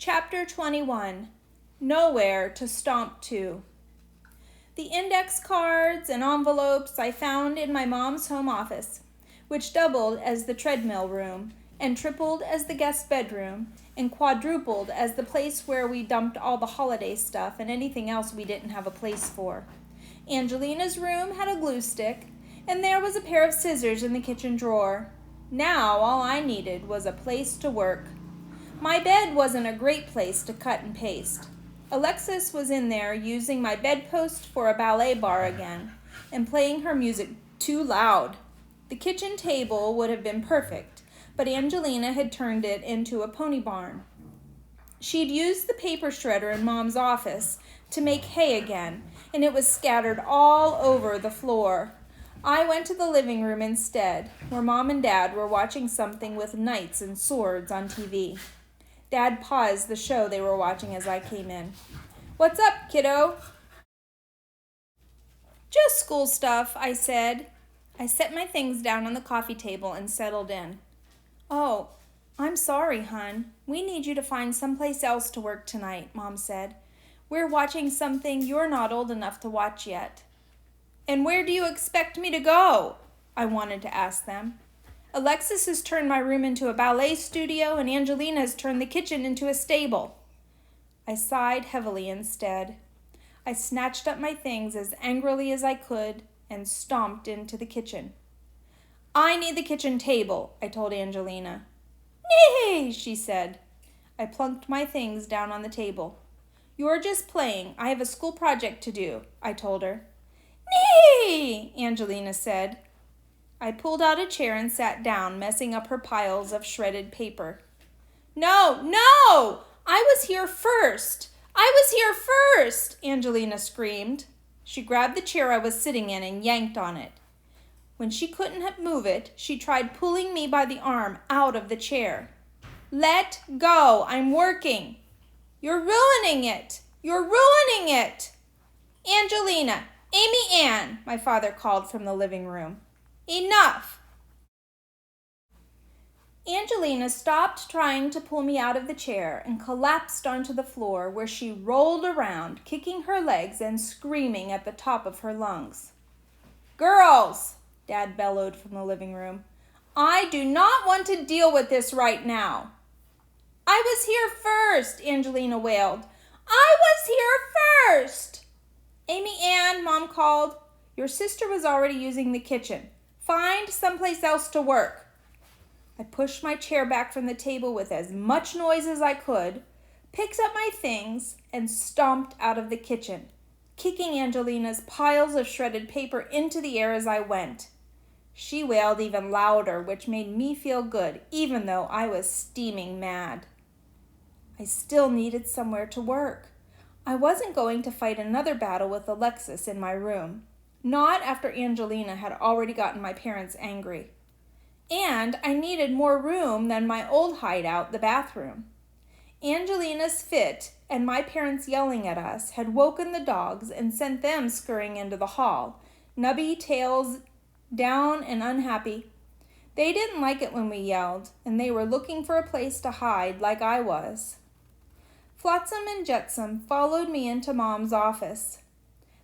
Chapter 21, Nowhere to Stomp To. The index cards and envelopes I found in my mom's home office, which doubled as the treadmill room, and tripled as the guest bedroom, and quadrupled as the place where we dumped all the holiday stuff and anything else we didn't have a place for. Angelina's room had a glue stick, and there was a pair of scissors in the kitchen drawer. Now all I needed was a place to work. My bed wasn't a great place to cut and paste. Alexis was in there using my bedpost for a ballet bar again, and playing her music too loud. The kitchen table would have been perfect, but Angelina had turned it into a pony barn. She'd used the paper shredder in Mom's office to make hay again, and it was scattered all over the floor. I went to the living room instead, where Mom and Dad were watching something with knights and swords on TV. Dad paused the show they were watching as I came in. "What's up, kiddo?" "Just school stuff," I said. I set my things down on the coffee table and settled in. "Oh, I'm sorry, hon. We need you to find someplace else to work tonight," Mom said. "We're watching something you're not old enough to watch yet." "And where do you expect me to go?" I wanted to ask them. "Alexis has turned my room into a ballet studio, and Angelina has turned the kitchen into a stable." I sighed heavily instead. I snatched up my things as angrily as I could and stomped into the kitchen. "I need the kitchen table," I told Angelina. "Nee," she said. I plunked my things down on the table. "You're just playing. I have a school project to do," I told her. "Nee," Angelina said. I pulled out a chair and sat down, messing up her piles of shredded paper. "No, no! I was here first! I was here first!" Angelina screamed. She grabbed the chair I was sitting in and yanked on it. When she couldn't move it, she tried pulling me by the arm out of the chair. "Let go! I'm working!" "You're ruining it! You're ruining it!" "Angelina! Amy Ann!" my father called from the living room. "Enough!" Angelina stopped trying to pull me out of the chair and collapsed onto the floor, where she rolled around, kicking her legs and screaming at the top of her lungs. "Girls!" Dad bellowed from the living room. "I do not want to deal with this right now." "I was here first," Angelina wailed. "I was here first!" "Amy Ann," Mom called, "your sister was already using the kitchen. Find someplace else to work." I pushed my chair back from the table with as much noise as I could, picked up my things, and stomped out of the kitchen, kicking Angelina's piles of shredded paper into the air as I went. She wailed even louder, which made me feel good, even though I was steaming mad. I still needed somewhere to work. I wasn't going to fight another battle with Alexis in my room. Not after Angelina had already gotten my parents angry. And I needed more room than my old hideout, the bathroom. Angelina's fit and my parents yelling at us had woken the dogs and sent them scurrying into the hall, nubby tails down and unhappy. They didn't like it when we yelled, and they were looking for a place to hide like I was. Flotsam and Jetsam followed me into Mom's office.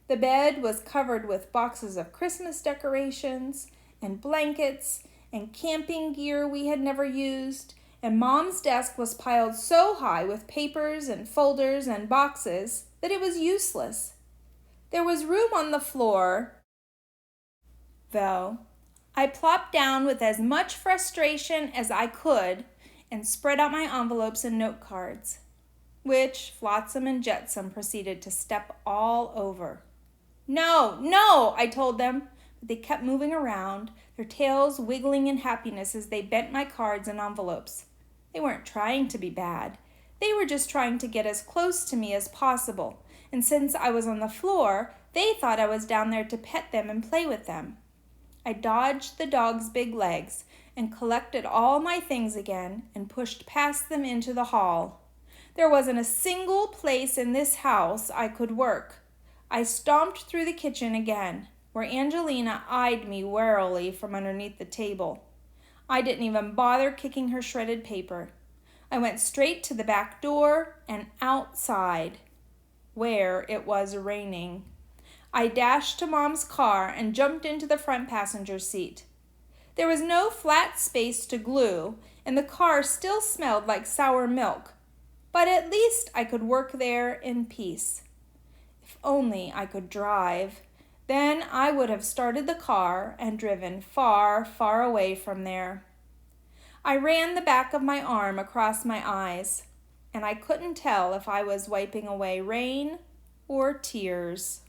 The bed was covered with boxes of Christmas decorations and blankets and camping gear we had never used, and Mom's desk was piled so high with papers and folders and boxes that it was useless. There was room on the floor, though. I plopped down with as much frustration as I could and spread out my envelopes and note cards, which Flotsam and Jetsam proceeded to step all over. "No, no," I told them, but they kept moving around, their tails wiggling in happiness as they bent my cards and envelopes. They weren't trying to be bad. They were just trying to get as close to me as possible, and since I was on the floor, they thought I was down there to pet them and play with them. I dodged the dog's big legs and collected all my things again and pushed past them into the hall. There wasn't a single place in this house I could work. I stomped through the kitchen again, where Angelina eyed me warily from underneath the table. I didn't even bother kicking her shredded paper. I went straight to the back door and outside, where it was raining. I dashed to Mom's car and jumped into the front passenger seat. There was no flat space to glue, and the car still smelled like sour milk, but at least I could work there in peace. If only I could drive. Then I would have started the car and driven far, far away from there. I ran the back of my arm across my eyes, and I couldn't tell if I was wiping away rain or tears.